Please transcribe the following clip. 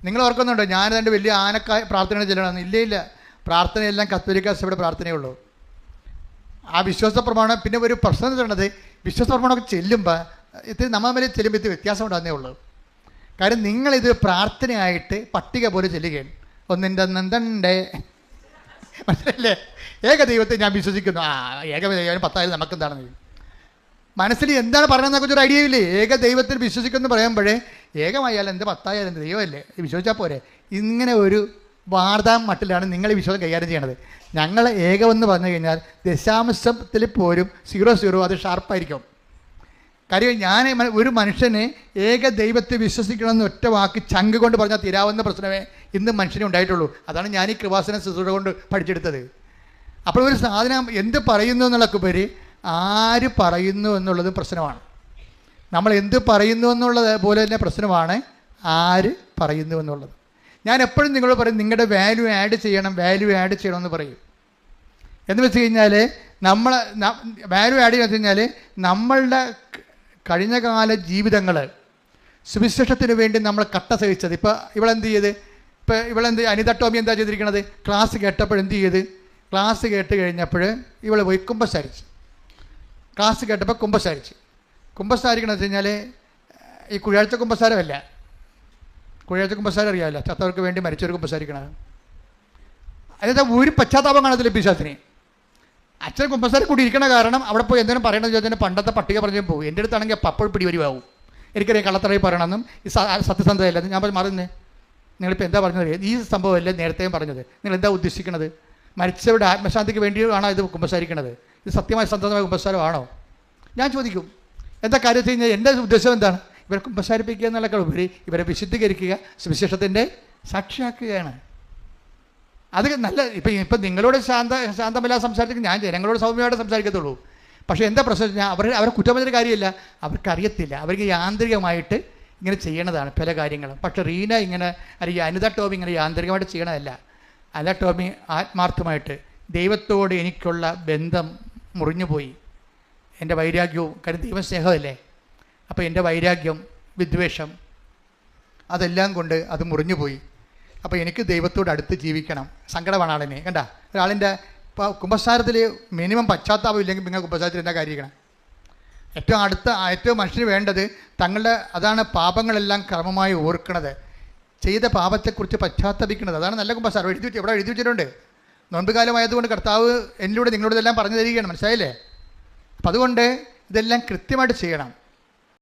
നിങ്ങൾ ഓർക്കുന്നുണ്ടോ ഞാൻ എൻ്റെ വലിയ ആനക്കായ പ്രാർത്ഥനകൾ ചെല്ലണമെന്ന്? ഇല്ല. പ്രാർത്ഥനയെല്ലാം കത്തോലിക്ക സഭയുടെ പ്രാർത്ഥനയുള്ളൂ. ആ വിശ്വാസ പ്രമാണം. പിന്നെ ഒരു പ്രശ്നം എന്ന് പറയുന്നത് വിശ്വാസ പ്രമാണമൊക്കെ ചെല്ലുമ്പോൾ ഇത് നമ്മൾ തമ്മിൽ ചെല്ലുമ്പോൾ ഇത് വ്യത്യാസം ഉണ്ടാകുന്നേ ഉള്ളൂ. കാര്യം നിങ്ങളിത് പ്രാർത്ഥനയായിട്ട് പട്ടിക പോലെ ചെല്ലുകയാണ്. ഒന്നിൻ്റെ ഒന്നെന്തണ്ടേ, മനസ്സിലല്ലേ? ഏക ദൈവത്തെ ഞാൻ വിശ്വസിക്കുന്നു. ഏക ദൈവം 10,000 നമുക്കെന്താണെന്ന് മനസ്സിൽ എന്താണ് പറയുന്നതിനെ കുറിച്ചൊരു ഐഡിയ ഇല്ലേ? ഏക ദൈവത്തിൽ വിശ്വസിക്കുമെന്ന് പറയുമ്പോഴേ ഏകമായാലും എന്ത് 10,000 എന്ത് ദൈവമല്ലേ, വിശ്വസിച്ചാൽ പോരെ. ഇങ്ങനെ ഒരു വാർത്താ മട്ടിലാണ് നിങ്ങൾ ഈ വിശ്വാസം കൈകാര്യം ചെയ്യണത്. ഞങ്ങൾ ഏകമെന്ന് പറഞ്ഞു കഴിഞ്ഞാൽ ദശാംശത്തിൽ പോലും 00 അത് ഷാർപ്പായിരിക്കും. കാര്യം ഞാൻ ഒരു മനുഷ്യനെ ഏക ദൈവത്തെ വിശ്വസിക്കണമെന്ന് ഒറ്റ വാക്ക് ചങ്ക് കൊണ്ട് പറഞ്ഞാൽ തീരാവുന്ന പ്രശ്നമേ ഇന്ന് മനുഷ്യനെ ഉണ്ടായിട്ടുള്ളൂ. അതാണ് ഞാൻ ഈ കൃപാസന ശുശ്രൂഷ കൊണ്ട് പഠിച്ചെടുത്തത്. അപ്പോൾ ഒരു സാധനം എന്ത് പറയുന്നു എന്നുള്ളതൊക്കെ ആര് പറയുന്നു എന്നുള്ളത് പ്രശ്നമാണ്. നമ്മൾ എന്ത് പറയുന്നു എന്നുള്ളത് പോലെ തന്നെ പ്രശ്നമാണ് ആര് പറയുന്നു എന്നുള്ളത്. ഞാൻ എപ്പോഴും നിങ്ങളോട് പറയും നിങ്ങളുടെ വാല്യൂ ആഡ് ചെയ്യണം എന്ന് പറയും. എന്ന് വെച്ച് കഴിഞ്ഞാൽ നമ്മൾ വാല്യൂ ആഡ് ചെയ്യുക വെച്ച് കഴിഞ്ഞാൽ നമ്മളുടെ കഴിഞ്ഞകാല ജീവിതങ്ങൾ സുവിശേഷത്തിന് വേണ്ടി നമ്മൾ കട്ട സഹിച്ചത്. ഇവളെന്ത് അനിത ടോമി എന്താ ചെയ്തിരിക്കണത്? ക്ലാസ് കേട്ടപ്പോൾ എന്ത് ചെയ്ത്? ക്ലാസ് കേട്ട് കഴിഞ്ഞപ്പോൾ ഇവൾ പോയി കുമ്പസാരിച്ച്. ക്ലാസ് കേട്ടപ്പോൾ കുമ്പസാരിക്കണമെന്ന് വെച്ച് കഴിഞ്ഞാൽ ഈ കുഴിയാഴ്ച കുമ്പസാരമല്ല. കുഴിയാഴ്ച കുമ്പസാരം അറിയാമല്ലോ, ചത്തവർക്ക് വേണ്ടി മരിച്ചവർക്ക് കുമ്പസാരിക്കണത്. അതായത് ഒരു പശ്ചാത്താപം കാണത്തില്ല പിശാചിന്. അച്ഛൻ കുമ്പസാരം കൂടി ഇരിക്കണ കാരണം അവിടെ പോയി എന്തെങ്കിലും പറയണമെന്ന് ചോദിച്ചാൽ പണ്ടത്തെ പട്ടിക പറഞ്ഞു പോകും. എൻ്റെ അടുത്താണെങ്കിൽ അപ്പോൾ പിടിവരുവാകും. എനിക്കറിയാം കള്ളത്തറയിൽ പറയണമെന്നും ഈ സത്യസന്ധതയില്ലെന്ന്. ഞാൻ മറന്നേ, നിങ്ങളിപ്പോൾ എന്താ പറഞ്ഞത്? ഈ സംഭവമല്ലേ നേരത്തെയും പറഞ്ഞത്? നിങ്ങൾ എന്താ ഉദ്ദേശിക്കുന്നത്? മരിച്ചവരുടെ ആത്മശാന്തിക്ക് വേണ്ടിയാണോ ഇത് കുമ്പസാരിക്കണത്? ഇത് സത്യമായ സന്തതമായ കുമ്പസാരമാണോ? ഞാൻ ചോദിക്കും. എന്താ കാര്യം വെച്ച് കഴിഞ്ഞാൽ എൻ്റെ ഉദ്ദേശം എന്താണ്? ഇവരെ കുമ്പസാരിപ്പിക്കുക എന്നുള്ളതൊക്കെ ഉപരി ഇവരെ വിശുദ്ധീകരിക്കുക, സുവിശേഷത്തിൻ്റെ സാക്ഷിയാക്കുകയാണ്. അത് നല്ല. ഇപ്പം നിങ്ങളോട് ശാന്തമില്ലാതെ സംസാരിച്ചിട്ട് ഞാൻ ജനങ്ങളോട് സൗമ്യമായിട്ട് സംസാരിക്കത്തുള്ളൂ. പക്ഷേ എന്താ പ്രശ്നം വെച്ചാൽ അവരെ കുറ്റം പറഞ്ഞൊരു കാര്യമില്ല, അവർക്കറിയത്തില്ല. അവർക്ക് യാന്ത്രികമായിട്ട് ഇങ്ങനെ ചെയ്യണതാണ് പല കാര്യങ്ങളും. പക്ഷേ റീന ഇങ്ങനെ അല്ലെങ്കിൽ അനിത ടോമി ഇങ്ങനെ യാന്ത്രികമായിട്ട് ചെയ്യണതല്ല. അനിത ടോമി ആത്മാർത്ഥമായിട്ട് ദൈവത്തോട് എനിക്കുള്ള ബന്ധം മുറിഞ്ഞുപോയി. എൻ്റെ വൈരാഗ്യവും, കാര്യം ദൈവസ്നേഹമല്ലേ. അപ്പോൾ എൻ്റെ വൈരാഗ്യം, വിദ്വേഷം അതെല്ലാം കൊണ്ട് അത് മുറിഞ്ഞുപോയി. അപ്പോൾ എനിക്ക് ദൈവത്തോട് അടുത്ത് ജീവിക്കണം. സങ്കടമാണ് ആളിനെ. കണ്ട ഒരാളിൻ്റെ ഇപ്പോൾ കുമ്പസാരത്തിൽ മിനിമം പശ്ചാത്താപം ഇല്ലെങ്കിൽ പിന്നെ കുമ്പസാരത്തിൽ എന്താ കാര്യമാണ്? ഏറ്റവും മനുഷ്യന് വേണ്ടത് അതാണ് പാപങ്ങളെല്ലാം ക്രമമായി ഓർക്കണത്, ചെയ്ത പാപത്തെക്കുറിച്ച് പശ്ചാത്തപിക്കുന്നത്. അതാണ് നല്ല കുമ്പസാരം. എവിടെ എഴുതി വെച്ചിട്ടുണ്ട്. നോമ്പ് കാലമായതുകൊണ്ട് കർത്താവ് എന്നിലൂടെ നിങ്ങളോട് ഇതെല്ലാം പറഞ്ഞു തരികയാണ്. മനസ്സിലായില്ലേ? അപ്പം അതുകൊണ്ട് ഇതെല്ലാം കൃത്യമായിട്ട് ചെയ്യണം.